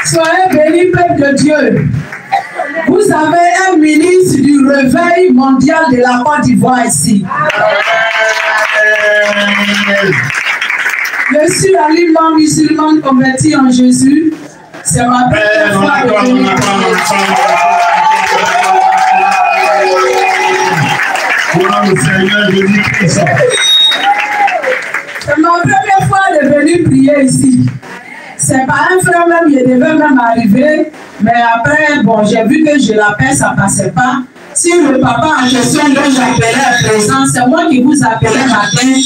Soyez bénis, peuple de Dieu. Vous avez un ministre du réveil mondial de la Côte d'Ivoire ici. Je suis aliment musulman converti en Jésus. C'est ma première fois de venir. C'est ma première fois de venir prier ici. C'est pas un frère même, il devait même arriver. Mais après, bon, j'ai vu que je l'appelle, ça ne passait pas. Si le papa en question dont j'appelais à présent, c'est moi qui vous appelais matin.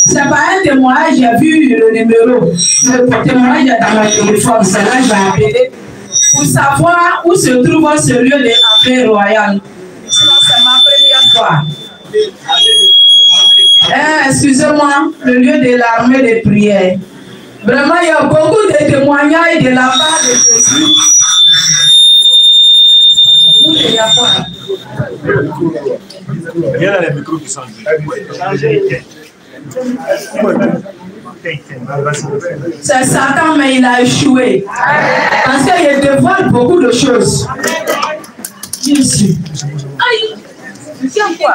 C'est pas un témoignage, j'ai vu le numéro. Le témoignage est dans mon téléphone, c'est là que j'ai appelé. Pour savoir où se trouve ce lieu de paix royale. Sinon, c'est ma première fois. Excusez-moi, le lieu de l'armée de prière. Vraiment, il y a beaucoup de témoignages de la part de Jésus. Il y a quoi? Il y a les micros qui sont c'est Satan, mais il a échoué. Parce qu'il dévoile beaucoup de choses. Bien sûr. Tiens quoi?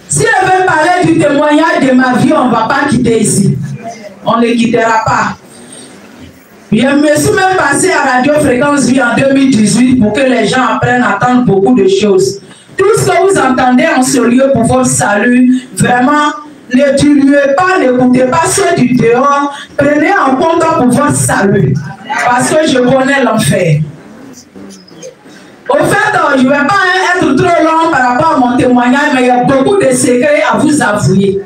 Si elle veut parler du témoignage de ma vie, on ne va pas quitter ici. On ne quittera pas. Je me suis même passé à Radio Fréquence Vie en 2018 pour que les gens apprennent à entendre beaucoup de choses. Tout ce que vous entendez en ce lieu pour votre salut, vraiment, ne diluez pas, n'écoutez pas ceux du dehors. Prenez en compte pour votre salut. Parce que je connais l'enfer. Au fait, je ne vais pas être trop long par rapport à mon témoignage, mais il y a beaucoup de secrets à vous avouer.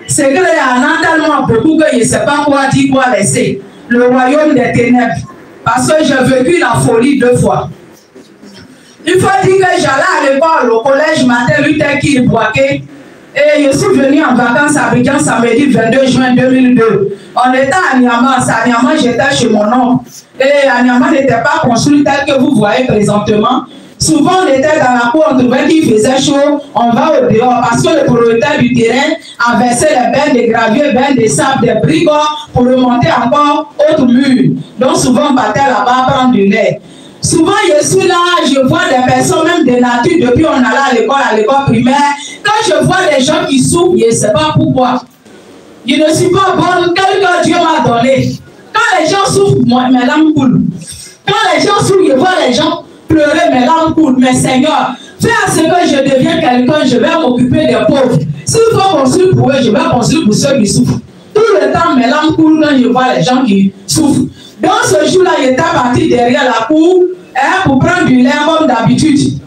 Secrets, il y en a tellement beaucoup que je ne sais pas quoi dire, quoi laisser. Le royaume des ténèbres. Parce que j'ai vécu la folie 2 fois. Il faut dire que j'allais à l'école, au collège Martin Luther King Boaké. Et je suis venu en vacances à Abidjan samedi 22 juin 2002. On était à Niamey. À Niamey, j'étais chez mon oncle. Et à Niamey n'était pas construit tel que vous voyez présentement. Souvent, on était dans la cour, on trouvait qu'il faisait chaud, on va au dehors parce que le propriétaire du terrain a versé les bennes de gravier, bennes de sable, des bricots pour remonter encore autre mur. Donc souvent, on partait là-bas prendre du lait. Souvent, je suis là, je vois des personnes, même de nature, depuis on allait à l'école primaire. Quand je vois des gens qui souffrent, je ne sais pas pourquoi. Je ne suis pas bonne, quelqu'un Dieu m'a donné. Quand les gens souffrent, moi, mes larmes coulent. Quand les gens souffrent, je vois les gens pleurer, mes larmes coulent. Mais Seigneur, fais à ce que je devienne quelqu'un, je vais m'occuper des pauvres. S'il faut construire pour eux, je vais construire pour ceux qui souffrent. Tout le temps, mes larmes coulent quand je vois les gens qui souffrent. Donc ce jour-là, j'étais parti derrière la cour pour prendre du lait comme d'habitude.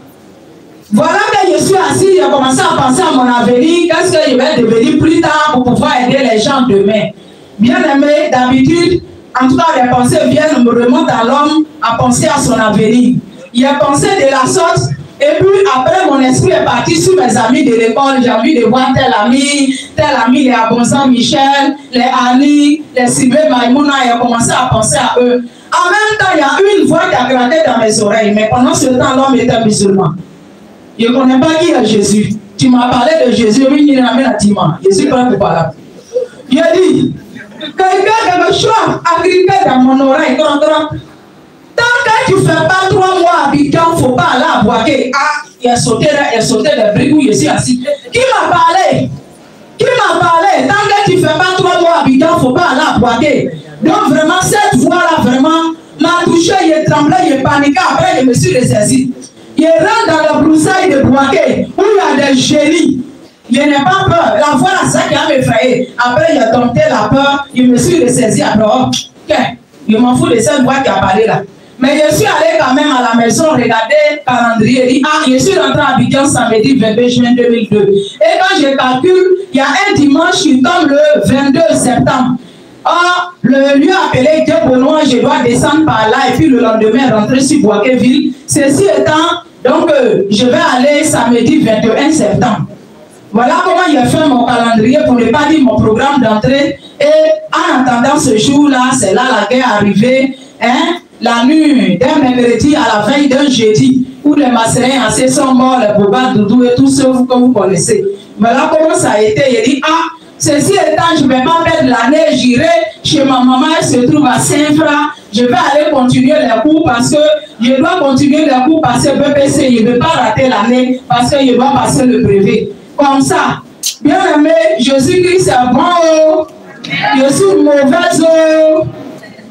Voilà que je suis assis, j'ai commencé à penser à mon avenir, qu'est-ce que je vais devenir plus tard pour pouvoir aider les gens demain. Bien aimé, d'habitude, en tout cas, les pensées viennent, me remontent à l'homme à penser à son avenir. Il a pensé de la sorte, et puis après, mon esprit est parti sur mes amis de l'école. J'ai envie de voir tel ami, les Abonsan Michel, les Annie, les Sylvain Maïmouna, et j'ai commencé à penser à eux. En même temps, il y a une voix qui a gratté dans mes oreilles, mais pendant ce temps, l'homme était musulman. Je ne connais pas qui est Jésus. Tu m'as parlé de Jésus, oui, il m'a mis à Tima. Je suis prêt pour parler. Il a dit, quelqu'un de me choix a grippé dans mon oreille. Tant que tu ne fais pas 3 mois à Abidjan, il ne faut pas aller à Boaké. Ah, il a sauté des briques où je suis assis. Qui m'a parlé? Qui m'a parlé? Tant que tu ne fais pas 3 mois à Abidjan, il ne faut pas aller à Boaké. Donc vraiment, cette voix-là, vraiment, m'a touché, il tremblait, il paniquait. Après, je me suis ressaisi. Il rentre dans le broussailles de Boaké, où il y a des génies. Je n'ai pas peur. La voix, là, ça qui a m'effrayé. Après, il a dompté la peur. Je me suis ressaisi. Après, ok, je m'en fous de cette voix qui a parlé là. Mais je suis allé quand même à la maison regarder le calendrier. Et dit, ah, je suis rentré à Abidjan samedi 22 juin 2002. Et quand je calcule, il y a un dimanche qui tombe le 22 septembre. Or, le lieu appelé Dieu-Benoît, je dois descendre par là et puis le lendemain rentrer sur Boaké-Ville. Ceci étant, donc, je vais aller samedi 21 septembre. Voilà comment j'ai fait mon calendrier pour ne pas dire mon programme d'entrée. Et en attendant ce jour-là, c'est là la guerre arrivée. Hein? La nuit d'un mercredi à la veille d'un jeudi, où les Masséens assez sont morts, les Boba, Doudou et tous ceux que vous connaissez. Voilà comment ça a été. Il dit, ah, ceci étant, je ne vais pas perdre l'année, j'irai chez ma maman, elle se trouve à Saint-Fra. Je vais aller continuer les cours parce que je dois continuer les cours parce que BPC, je ne veux pas rater l'année parce que je dois passer le brevet. Comme ça, bien aimé, Jésus-Christ est bon. Oh. Je suis mauvaise. Oh.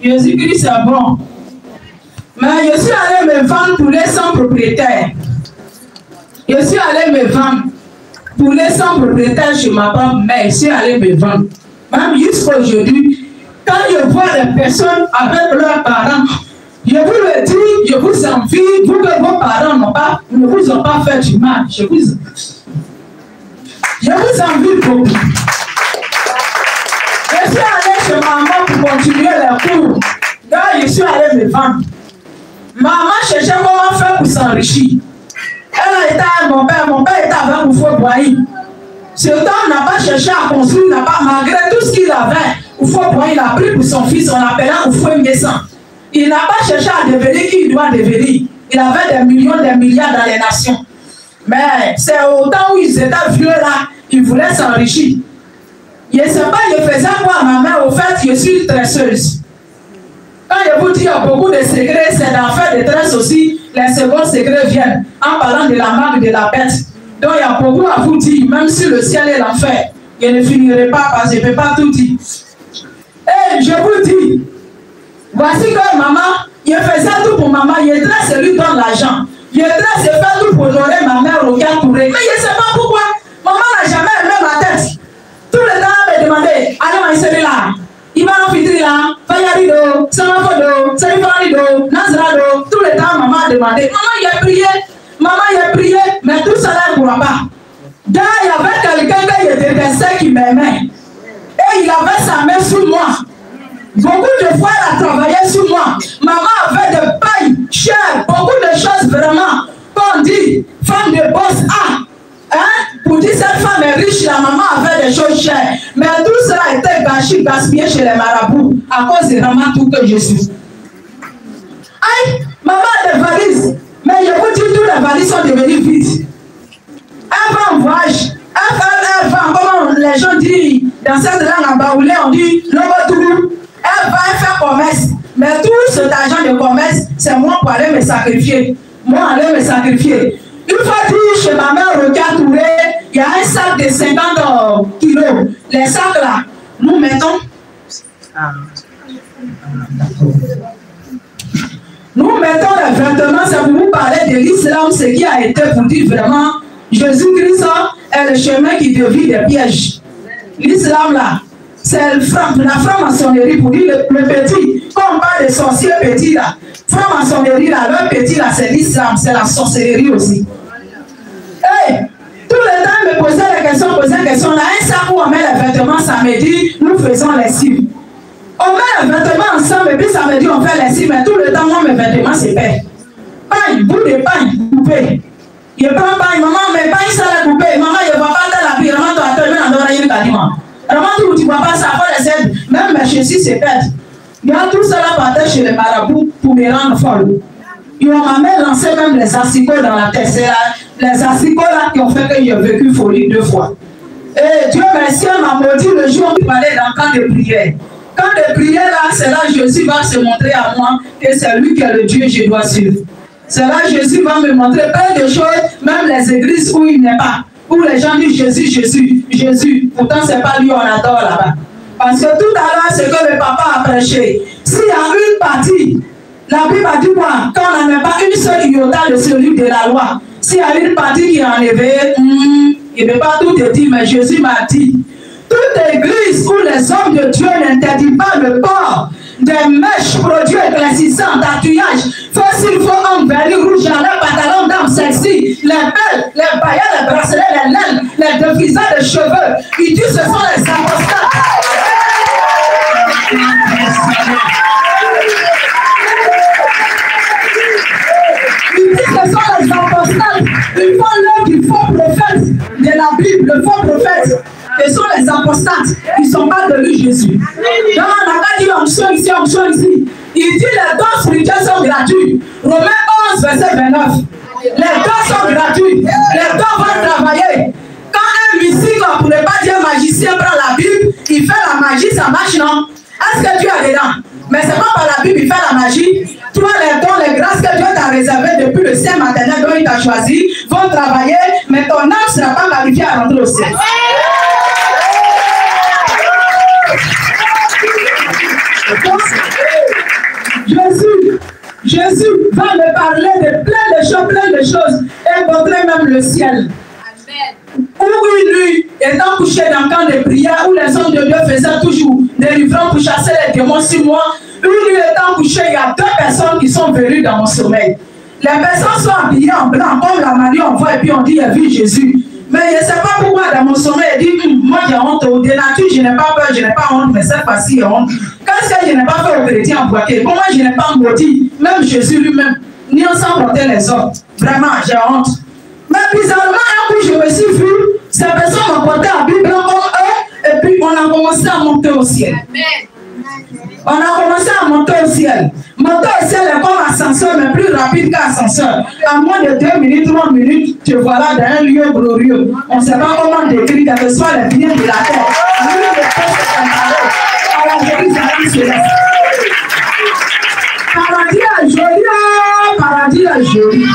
Jésus-Christ est bon. Mais je suis allé me vendre pour les 100 propriétaires. Je suis allé me vendre pour les 100 propriétaires chez ma femme, mais je suis allé me vendre. Même jusqu'à aujourd'hui, quand je vois des personnes avec leurs parents, je vous le dis, je vous envie, vous que vos parents ne vous ont pas fait du mal. Je vous envie beaucoup. Je suis allé chez maman pour continuer les cours. Là, je suis allé me vendre. Maman cherchait comment faire pour s'enrichir. Elle était avec mon père était avec Oufo-Boigny. Ce temps n'a pas cherché à construire, malgré tout ce qu'il avait, Oufo-Boigny l'a pris pour son fils, on l'appelait Oufo-Nguessan. Il n'a pas cherché à devenir qui il doit devenir. Il avait des millions, des milliards dans les nations. Mais c'est au temps où ils étaient vieux là, ils voulaient s'enrichir. Je ne sais pas, je faisais quoi à ma mère, au fait, je suis tresseuse. Quand je vous dis qu'il y a beaucoup de secrets, c'est d'en faire des tresses aussi, les seconds secrets viennent en parlant de la marque de la bête. Donc il y a beaucoup à vous dire, même si le ciel est l'enfer, je ne finirai pas parce que je ne peux pas tout dire. Et je vous dis, voici que maman, je faisais tout pour maman, je trace lui donne l'argent. Je trace faire tout pour honorer ma mère au Touré. Mais je ne sais pas pourquoi, maman n'a jamais aimé ma tête. Tout le temps, elle me demandait, allez m'insérer là. Il va en fitri là, Fayarido, Samafodo, Sarifarido, Nazrado. Tout le temps, maman a demandé, maman, il a prié, mais tout ça là, elle ne pourra pas. Là, il y avait quelqu'un qui était qui m'aimait. Et il avait sa main sur moi. Beaucoup de fois, elle a travaillé sur moi. Maman avait de paille, chère, beaucoup de choses vraiment. Qu'on dit, femme de boss A. Hein? Pour dire cette femme est riche, la maman avait des choses chères. Mais tout cela a été gaspillé chez les marabouts à cause de vraiment tout que je suis. Aïe, maman a des valises. Mais je vous dis, toutes les valises sont devenues vides. Elle va en voyage. Elle va, comment les gens disent, dans cette langue en baoulé, on dit, l'obotoulou. Elle va faire commerce. Mais tout cet argent de commerce, c'est moi pour aller me sacrifier. Moi, aller me sacrifier. Une fois dit chez ma mère au Touré, il y a un sac de 50 kilos. Les sacs là, nous mettons. Nous mettons les vêtements, c'est pour vous parler de l'islam, ce qui a été pour dire vraiment, Jésus-Christ est le chemin qui dévie des pièges. L'islam là, c'est la franc-maçonnerie pour dire le petit. Quand on parle de sorciers petits là, franc-maçonnerie là, le petit là, c'est l'islam, c'est la sorcellerie aussi. Hey, tout le temps, il me posait des questions, là, un sac où on met les vêtements samedi, nous faisons les cibles. On met les vêtements ensemble et puis samedi on fait les cibles, mais tout le temps, moi, mes vêtements c'est paix. Paille, bout de paille, coupé. Je prends paille, maman, mais paille ça la coupé. Maman, je ne vois pas de la vie, maman, tu as terminé dans l'oreille quasiment. Maman, tu ne vois pas ça, faut les aides. Même mes chaussures c'est pète. Il y a tout cela partait chez les marabouts pour me rendre folle. Ils m'ont même lancé même les asticots dans la tête. C'est les asticots là qui ont fait que j'ai vécu folie 2 fois. Et Dieu merci, elle m'a maudit le jour où il fallait dans le camp de prière. Quand de prière là, c'est là Jésus va se montrer à moi que c'est lui qui est le Dieu que je dois suivre. C'est là Jésus va me montrer plein de choses, même les églises où il n'est pas. Où les gens disent Jésus, Jésus, Jésus. Pourtant, ce n'est pas lui on adore là-bas. Parce que tout à l'heure, ce que le papa a prêché, s'il y a une partie, la Bible a dit quoi? Quand on n'en a pas une seule iota de celui de la loi, s'il y a une partie qui est enlevée, il ne peut pas tout te dire, mais Jésus m'a dit. Toute église où les hommes de Dieu n'interdisent pas le port des mèches, produits éclaircissants, d'attouillage, s'il faut un vernis rouge, un pantalon d'âme sexy, les belles, les paillettes, les bracelets, les laines, les défrisants de cheveux. Il dit ce sont les apostats. Il dit ce sont les apostats. Ils font l'œuvre du faux prophète de la Bible, le faux prophète. Ce sont les apostates qui ne sont pas de lui Jésus. Donc on n'a pas dit onction ici, onction ici. Il dit les dons spirituels sont gratuits. Romains 11, verset 29. Les dons sont gratuits. Les dons vont travailler. Quand un mystique, on ne pourrait pas dire magicien, prend la Bible, il fait la magie, ça marche, non? Qu'est-ce que tu as dedans? Mais c'est pas par la Bible, il fait la magie. Toi, les dons, les grâces que Dieu t'a réservées depuis le sein maternel dont il t'a choisi, vont travailler, mais ton âme ne sera pas qualifiée à rentrer au ciel. Jésus va me parler de plein de choses, et montrer même le ciel. Où lui étant couché dans le camp de prière, où les hommes de Dieu faisaient toujours des livrants pour chasser les démons 6 mois, où lui étant couché, il y a 2 personnes qui sont venues dans mon sommeil. Les personnes sont habillées en blanc, comme la Marie on voit, et puis on dit, elle vit Jésus. Mais je ne sais pas pourquoi dans mon sommeil, elle dit, moi j'ai honte, de nature je n'ai pas peur, je n'ai pas honte, mais cette fois-ci j'ai honte. Qu'est-ce que je n'ai pas fait aux chrétiens emboîtés? Comment je n'ai pas maudit, même Jésus lui-même, ni ensemble porter les autres. Vraiment, j'ai honte. Mais bizarrement, un coup je me suis vu, ces personnes m'ont porté la Bible comme eux, et puis on a commencé à monter au ciel. On a commencé à monter au ciel. Monter au ciel est comme ascenseur, mais plus rapide qu'ascenseur. À moins de 2 minutes, 3 minutes, te voilà dans un lieu glorieux. On ne sait pas comment décrire, quel que soit les biens de la terre. Lui, le peuple s'est comparé à la Jérusalem céleste. Paradis à joli, paradis à joli.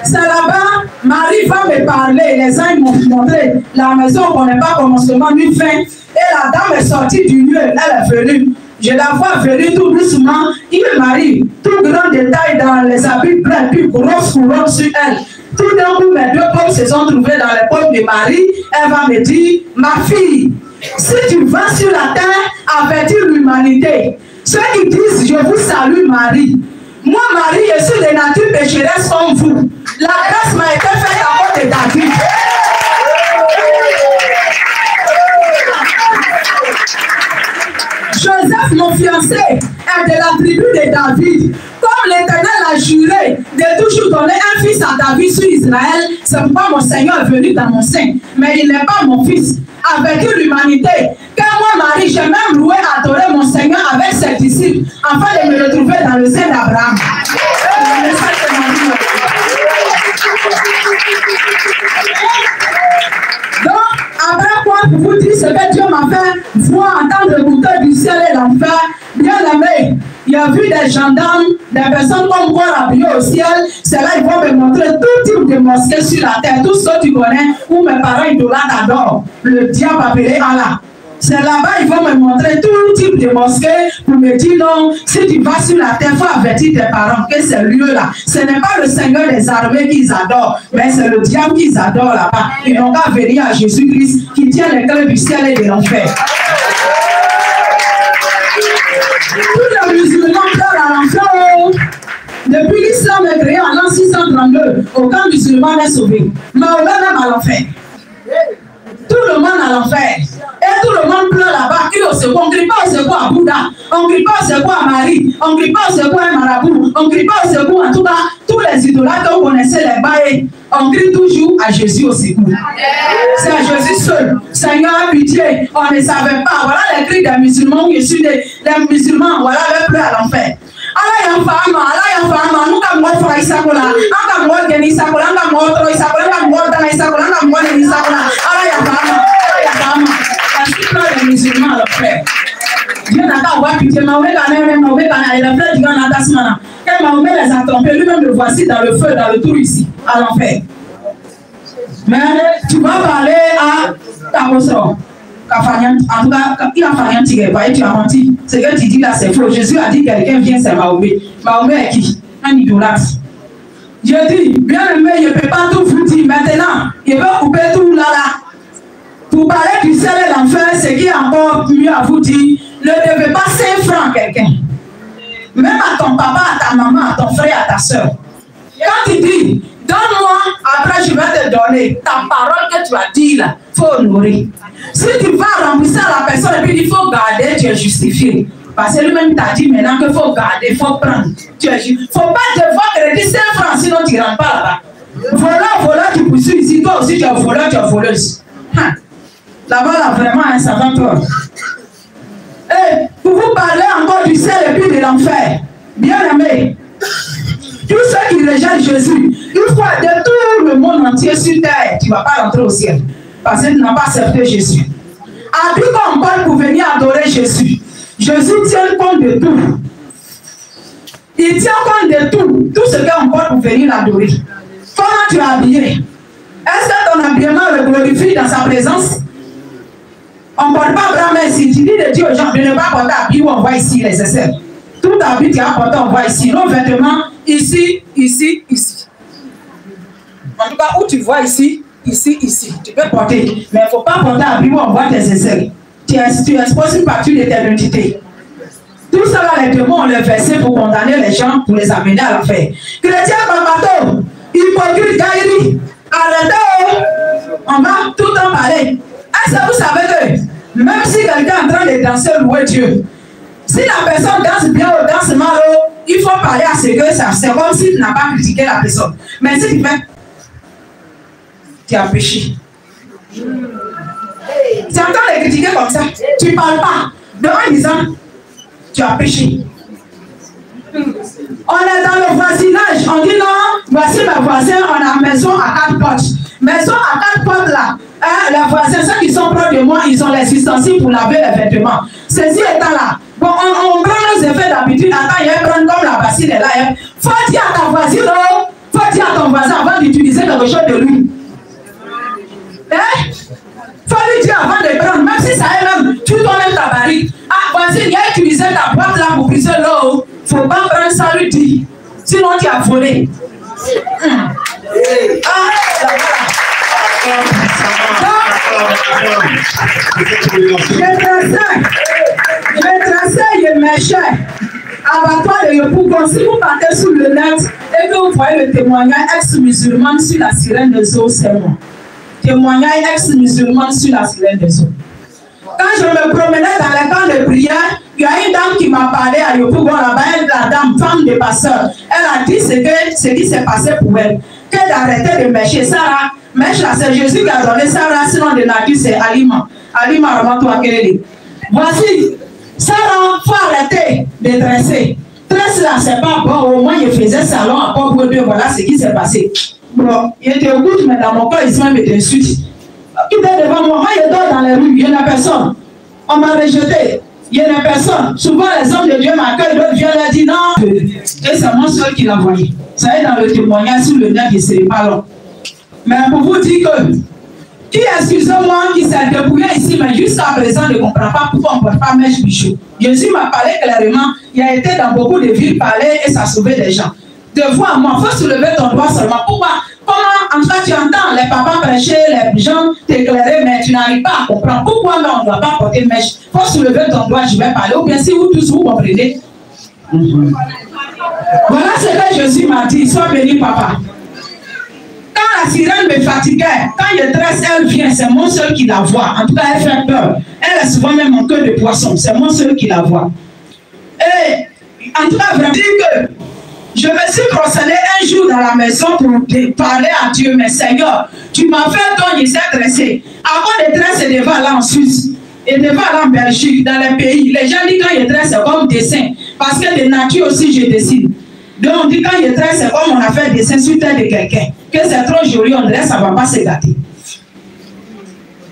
C'est là-bas, Marie va me parler. Les uns m'ont montré la maison qu'on n'est pas commencement ni fin. Et la dame est sortie du lieu, elle est venue. Je la vois venir tout doucement. Il me marie, tout grand détail dans les habits blancs, puis grosse couronne sur elle. Tout d'un coup, mes 2 pommes se sont trouvées dans les pommes de Marie. Elle va me dire, ma fille, si tu vas sur la terre, avertir l'humanité. Ceux qui disent, je vous salue Marie. Moi, Marie, je suis de nature pécheresse comme vous. La grâce m'a été faite à cause de David. Joseph, mon fiancé, est de la tribu de David. Comme l'Éternel a juré de toujours donner un fils à David sur Israël, c'est pourquoi mon Seigneur est venu dans mon sein. Mais il n'est pas mon fils. Avec l'humanité, car moi, Marie, j'ai même loué, adoré mon Seigneur avec ses disciples, afin de me retrouver dans le sein d'Abraham. Donc, après quoi, pour vous dire ce que Dieu m'a fait, voir, entendre le goûter du ciel et l'enfer, bien aimé, il y a vu des gendarmes, des personnes comme moi habillées au ciel, c'est là ils vont me montrer tout type de mosquées sur la terre, tous ceux que tu connais, où mes parents idolâtres adorent, le diable appelé Allah. C'est là-bas ils vont me montrer tout type de mosquées pour me dire non, si tu vas sur la terre, il faut avertir tes parents que ce lieu-là, ce n'est pas le Seigneur des armées qu'ils adorent, mais c'est le diable qu'ils adorent là-bas. Ils n'ont qu'à venir à Jésus-Christ qui tient les clés du ciel et de l'enfer. Tous les musulmans pleurent à l'enfer. Depuis l'islam est créé en l'an 632, aucun musulman n'est sauvé. Mahomet même à l'enfer. Tout le monde à l'enfer. Et tout le monde pleure là-bas. On ne crie pas au secours à Bouddha. On ne crie pas au secours à Marie. On ne crie pas au secours à Marabout. On ne crie pas au secours en tout cas. Tous les idolâtres que vous connaissez, les bails, on crie toujours à Jésus au secours. C'est à Jésus seul. Seigneur, pitié. On ne savait pas. Voilà les cris des musulmans. Je suis des musulmans. Voilà les pleurs à l'enfer. Allah yang fahama, nous comme moi frère Isakola, nous comme moi Geni Isakola, nous comme moi Tro Isakola, nous comme moi Dana Isakola, nous comme moi Neni Isakola. Allah yang fahama. Parce que tous les musulmans le frère. Dieu n'a qu'à avoir pitié. Mahomet il a fait du grand atasmana. Quand Mahomet les a trompés, lui-même le voici dans le feu, dans le trou ici, à l'enfer. Mais tu vas parler à ta gosseur. En tout cas, il a fait un tigre, tu as menti. Ce que tu dis là, c'est faux. Jésus a dit que quelqu'un vient, c'est Mahomet. Mahomet est qui? Un idolâtre. Dieu dit, bien aimé, je ne peux pas tout vous dire. Maintenant, je vais couper tout là. Pour parler du ciel et l'enfer, ce qui est encore mieux à vous dire, ne devez pas 5 francs à quelqu'un. Même à ton papa, à ta maman, à ton frère, à ta soeur. Quand tu dis, donne-moi, après je vais te donner. Ta parole que tu as dit là, il faut honorer. Si tu vas rembourser à la personne et puis il faut garder, tu es justifié. Parce que lui-même t'a dit maintenant qu'il faut garder, il faut prendre. Il ne faut pas devoir crédit 5 francs, sinon tu ne rentres pas là-bas. Voleur, tu poursuis ici. Toi aussi, tu es voleur, tu es voleuse. Là-bas, là, vraiment, un savant peur. Et pour vous parler encore du ciel et puis de l'enfer, bien aimé, tous ceux qui rejettent Jésus, une fois de tout le monde entier sur terre, tu ne vas pas rentrer au ciel. parce que tu n'as pas accepté Jésus. Après qu'on parle pour venir adorer Jésus, Jésus tient compte de tout. Il tient compte de tout ce qu'on porte pour venir l'adorer. Comment tu es habillé? Est-ce que ton habillement le glorifie dans sa présence? On ne porte pas vraiment ici. Tu dis de Dieu aux gens de ne pas porter habit où on voit ici les aisselles. Tout habit tu as porté, on voit ici. Nos vêtements, ici, ici, ici. En tout cas, où tu vois ici, ici, ici. Tu peux porter. Mais il ne faut pas porter habit où on voit tes aisselles. Tu exposes une partie de ta identité. Tout ça, là, les démons ont le versé pour condamner les gens, pour les amener à l'enfer. Chrétien, bateau, hypocrite, gaïri, arrêtez, on va tout le temps parler. Est-ce que vous savez que même si quelqu'un est en train de danser, louer Dieu, si la personne danse bien ou danse mal, il faut parler à ce que ça. C'est comme si tu n'as pas critiqué la personne. Mais si tu fais, tu as péché. Tu entends les critiquer comme ça. Tu ne parles pas. En disant, tu as péché. On est dans le voisinage. On dit non, voici mes voisins, on a une maison à 4 portes. Maison à 4 portes là. Hein, les voisins, ceux qui sont proches de moi, ils ont les ustensiles pour laver les vêtements. Ceci étant là. Bon, on prend nos effets d'habitude. Attends, il y a un prendre comme la bassine est là. Il faut dire à ta voisine, faut dire à ton voisin avant d'utiliser quelque chose de lui. Hein? Faut lui dire avant de prendre, même si ça est même, tu toi-même ta barrique. Ah, voici, il a utilisé ta boîte là pour briser l'eau. Faut pas prendre ça, lui dire. Sinon, tu as volé. Je traçais, je méchais. Abattoir de Yopougon, si vous partez sur le net et que vous voyez le témoignage ex-musulman sur la sirène des eaux, c'est moi. Témoignage ex-musulman sur la sirène des eaux. Quand je me promenais dans les camps de prière, il y a une dame qui m'a parlé à Yopougon là-bas, la dame, femme de pasteur. Elle a dit ce qui s'est passé pour elle. Qu'elle arrêtait de mècher Sarah. Mèche là, c'est Jésus qui a donné Sarah, sinon de Naki, c'est Alima. Alima, remonte-toi, Kéréli. Voici, Sarah, il faut arrêter de dresser. Tresse là, c'est pas bon. Au moins, il faisait salon à Port Dieu. Voilà ce qui s'est passé. Bon, il était au bout, mais dans mon cœur, il m'insulte. Il était devant moi, il dort dans les rues, il n'y en a personne. On m'a rejeté, il n'y en a personne. Souvent, les hommes de Dieu m'accueillent, d'autres viennent leur dire non. Et c'est mon seul qui l'a envoyé. Ça est dans le témoignage sur le net, il ne serait pas long. Mais pour vous dire que, qui, excusez-moi, qui s'est débrouillé ici, mais jusqu'à présent ne comprend pas pourquoi on ne porte pas mèche bichot. Jésus m'a parlé clairement, il a été dans beaucoup de villes parler et ça a sauvé des gens. De vous à moi, il faut soulever ton doigt seulement. Pourquoi? Comment, en fait, tu entends les papas prêcher, les gens t'éclairer, mais tu n'arrives pas à comprendre. Pourquoi on ne doit pas porter mèche? Il faut soulever ton doigt, je vais parler. Ou bien si vous tous vous comprenez. Voilà ce que Jésus m'a dit. Sois béni, papa. Quand la sirène me fatiguait, quand je tresse, elle vient, c'est mon seul qui la voit. En tout cas, elle fait peur. Elle est souvent même en queue de poisson. C'est mon seul qui la voit. Et en tout cas, vraiment, que je me suis prosterné un jour dans la maison pour parler à Dieu. Mais Seigneur, tu m'as fait don, il s'est dressé. Avant de dresser devant là en Suisse, et devant là en Belgique, dans les pays, les gens disent quand il dresse, c'est comme dessin. Parce que de nature aussi, je dessine. Donc on dit quand il dresse, c'est comme on a fait dessin sur terre de quelqu'un. Que c'est trop joli, on dresse, ça ne va pas se gâter.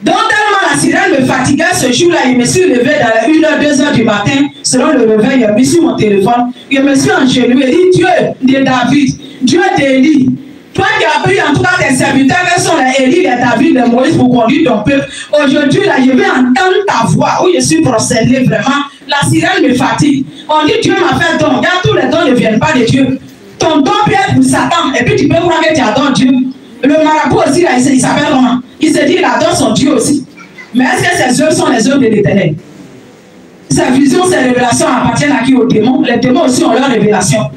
Donc tellement la sirène me fatiguait ce jour-là, je me suis levé dans les 1h, 2h du matin, selon le réveil, je me suis mon téléphone, je me suis engenouillé et dit Dieu de David, Dieu d'Élie, toi qui as pris en tout cas tes serviteurs, quels sont les Élie, les David, les Moïse pour conduire ton peuple. Aujourd'hui, là, je vais entendre ta voix, où je suis prosterné vraiment. La sirène me fatigue. On dit Dieu m'a fait don. Regarde, tous les dons ne viennent pas de Dieu. Ton don peut être pour Satan, et puis tu peux croire que tu adores Dieu. Le marabout aussi, là, il s'appelle comment? Il se dit qu'il adore son Dieu aussi. Mais est-ce que ces œuvres sont les œuvres de l'Éternel? Ces visions, ces révélations appartiennent à qui? Aux démons. Les démons aussi ont leur révélation.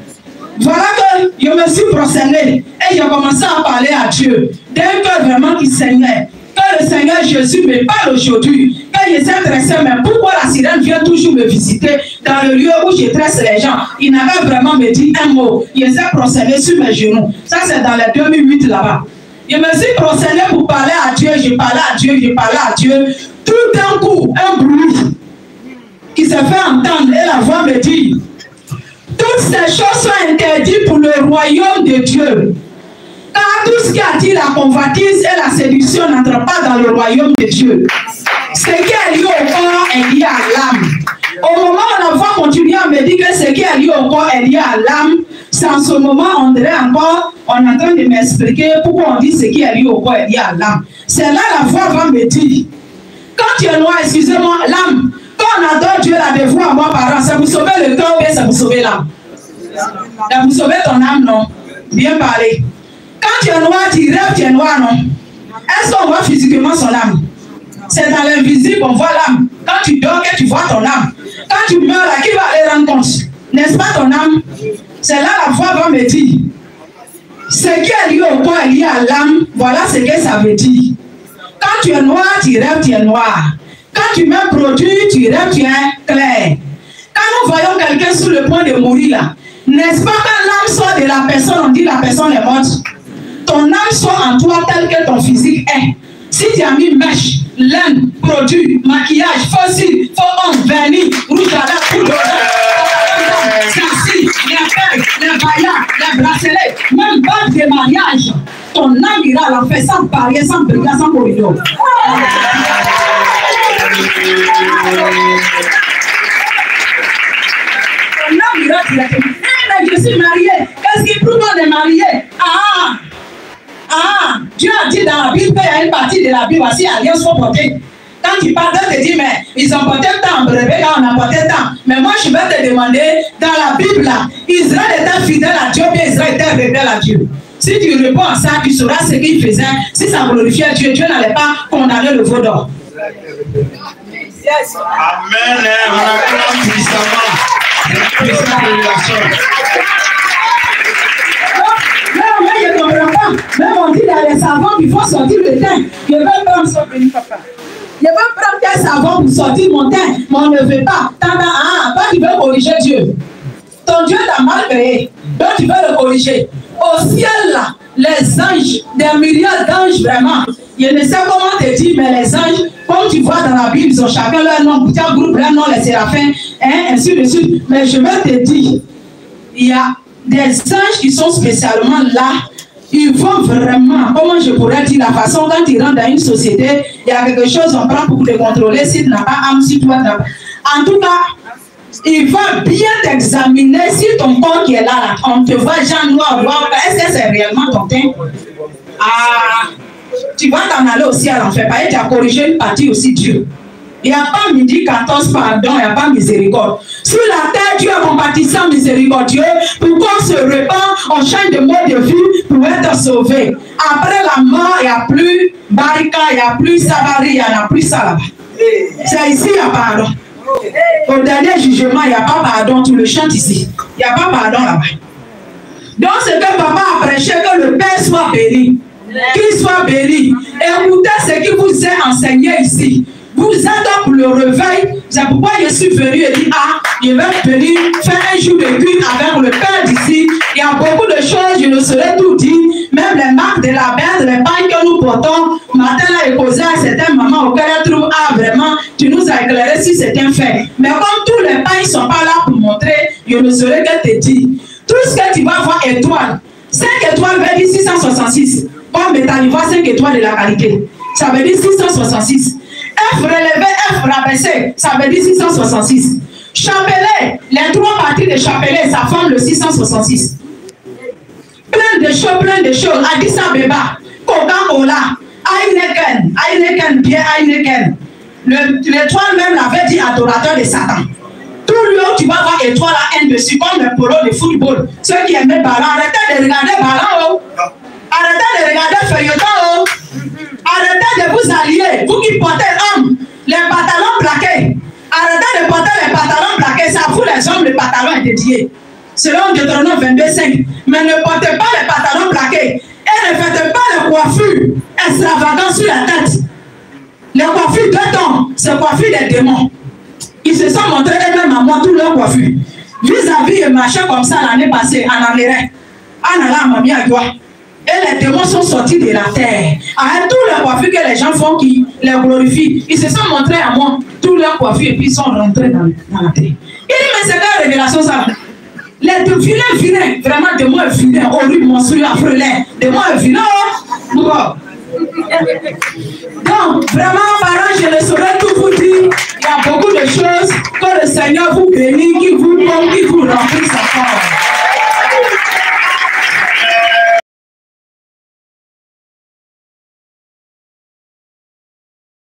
Voilà que je me suis prosterné et j'ai commencé à parler à Dieu d'un cœur vraiment qui saignait. Que le Seigneur Jésus me parle aujourd'hui. Que je sais dresser, mais pourquoi la sirène vient toujours me visiter dans le lieu où je tresse les gens? Il n'avait vraiment me dit un mot. Je s'est prosterné sur mes genoux. Ça, c'est dans les 2008 là-bas. Je me suis prosterné pour parler à Dieu. Je parlais à Dieu, je parlais à Dieu. Tout d'un coup, un bruit qui s'est fait entendre et la voix me dit: toutes ces choses sont interdites pour le royaume de Dieu. Car tout ce qui attire la convoitise et la séduction n'entre pas dans le royaume de Dieu. Ce qui est lié au corps est lié à l'âme. Au moment où on va continuer à me dire que ce qui est lié au corps est lié à l'âme, c'est en ce moment on est en train de m'expliquer pourquoi on dit ce qui est lié au corps est lié à l'âme. C'est là la voix va me dire. Quand tu es noir, excusez-moi, l'âme, quand on adore Dieu, la dévoué à moi parents, ça vous sauver le corps ou bien ça vous sauver l'âme? Ça vous sauver ton âme, non? Bien parlé. Quand tu es noir, tu rêves, tu es noir, non? Est-ce qu'on voit physiquement son âme? C'est dans l'invisible qu'on voit l'âme. Quand tu dors, que tu vois ton âme. Quand tu meurs, là, qui va aller rendre compte? N'est-ce pas ton âme? C'est là la voix va me dire. Ce qui est lié au corps est lié à l'âme. Voilà ce que ça veut dire. Quand tu es noir, tu rêves, tu es noir. Quand tu mets produit, tu rêves, tu es clair. Quand nous voyons quelqu'un sur le point de mourir là, n'est-ce pas quand l'âme sort de la personne, on dit la personne est morte? Ton âme sort en toi tel que ton physique est. Si tu as mis mèche, laine, produit, maquillage, fossile, faux ongle, vernis, rouge à lèvres, poudre d'oreille, ceci, les feuilles, les vaillants, les bracelets, même bague de mariage, ton âme ira à l'enfer sans barrière, sans brigade, sans corridor. Ton âme ira directement. Mais je suis mariée. Qu'est-ce qui prouve qu'on est marié? Dieu a dit dans la Bible qu'il y a une partie de la Bible, voici alliance faut porter. Quand tu parles, tu te dis, mais ils ont porté tant, brevet, là on a porté tant. Mais moi je vais te demander, dans la Bible là, Israël était fidèle à Dieu, bien Israël était rebelle à Dieu. Si tu réponds à ça, tu sauras ce qu'il faisait. Si ça glorifiait Dieu, Dieu n'allait pas condamner le veau d'or. Yes. Amen. On acclame puissamment. Puissante révélation. Mais je ne comprends pas. Même on dit dans les savons qu'il faut sortir le teint. Je veux prendre son béni, papa. Je veux prendre tes savons pour sortir mon teint, mais on ne veut pas. Toi, tu veux corriger Dieu. Ton Dieu t'a mal créé. Donc tu veux le corriger. Au ciel, là, les anges, des milliards d'anges, vraiment. Je ne sais comment te dire, mais les anges, comme tu vois dans la Bible, ils ont chacun leur nom, petit groupe, leur nom, les séraphins, ainsi de suite. Mais je vais te dire, il y a des anges qui sont spécialement là. Ils vont vraiment, comment je pourrais dire, la façon quand ils rentrent dans une société, il y a quelque chose on prend pour te contrôler si tu n'as pas âme, si toi n'as pas. En tout cas, il va bien t'examiner si ton corps qui est là, on te voit genre noir, est-ce que c'est réellement ton teint? Tu vas t'en aller aussi à l'enfer, parce que tu as corrigé une partie aussi Dieu. Il n'y a pas midi 14 pardon, il n'y a pas miséricorde. Sur la terre, Dieu est compatissant, miséricordieux. Pour qu'on se répand, on change de mode de vie pour être sauvé. Après la mort, il n'y a plus Barika, il n'y a plus Savary, il n'y en a plus ça là-bas. C'est ici, il y a pardon. Au dernier jugement, il n'y a pas pardon, tu le chantes ici. Il n'y a pas pardon là-bas. Donc, c'est que papa a prêché que le Père soit béni. Qu'il soit béni. Écoutez ce qui vous est enseigné ici. Vous êtes pour le réveil. C'est pourquoi je suis venu et dit, je vais venir faire un jour de culte avec le Père d'ici. Il y a beaucoup de choses, je ne saurais tout dire. Même les marques de la bête, les pains que nous portons. Matin, là, j'ai causé à certaines mamans auxquelles elle trouve, vraiment, tu nous as éclairé si c'est un fait. Mais comme tous les pains ne sont pas là pour montrer, je ne saurais que te dire. Tout ce que tu vas voir étoile. 5 étoiles veut dire 666. Comme métal, il voit 5 étoiles de la qualité. Ça veut dire 666. F relevé, F rabaissé, ça veut dire 666. Chapelet, les 3 parties de chapelet, ça forme le 666. Plein de choses. Addis Abeba, Coca-Cola, Heineken, bien Heineken. L'étoile même l'avait dit adorateur de Satan. Tout le long, tu vas voir étoile à un dessus, comme le polo de football. Ceux qui aiment le ballon, arrêtez de regarder le ballon. Arrêtez de regarder feuilleton. Arrêtez de vous allier. Vous qui portez hommes, les pantalons plaqués. Arrêtez de porter les pantalons plaqués. Ça vous les hommes, le pantalon est dédié. Selon Deutéronome 22:5. Mais ne portez pas les pantalons plaqués. Et ne faites pas les coiffures extravagantes sur la tête. Les coiffures de temps, c'est coiffure des démons. Ils se sont montrés eux-mêmes à moi toute leur coiffure. Vis-à-vis, ils marchaient comme ça l'année passée en Amérique. En allant à Mamie Agua. Et les démons sont sortis de la terre. Avec tous les coiffures que les gens font qui les glorifient, ils se sont montrés à moi, tous leurs coiffures, et puis ils sont rentrés dans la terre. Il dit, mais c'est quelle révélation ça? Les Les deux vilains, vraiment de moi vilains, horrible, monstrueux, affreux, de moi vilains, donc, vraiment, parents, je ne saurais tout vous dire. Il y a beaucoup de choses que le Seigneur vous bénit, qui vous donne, qui vous remplit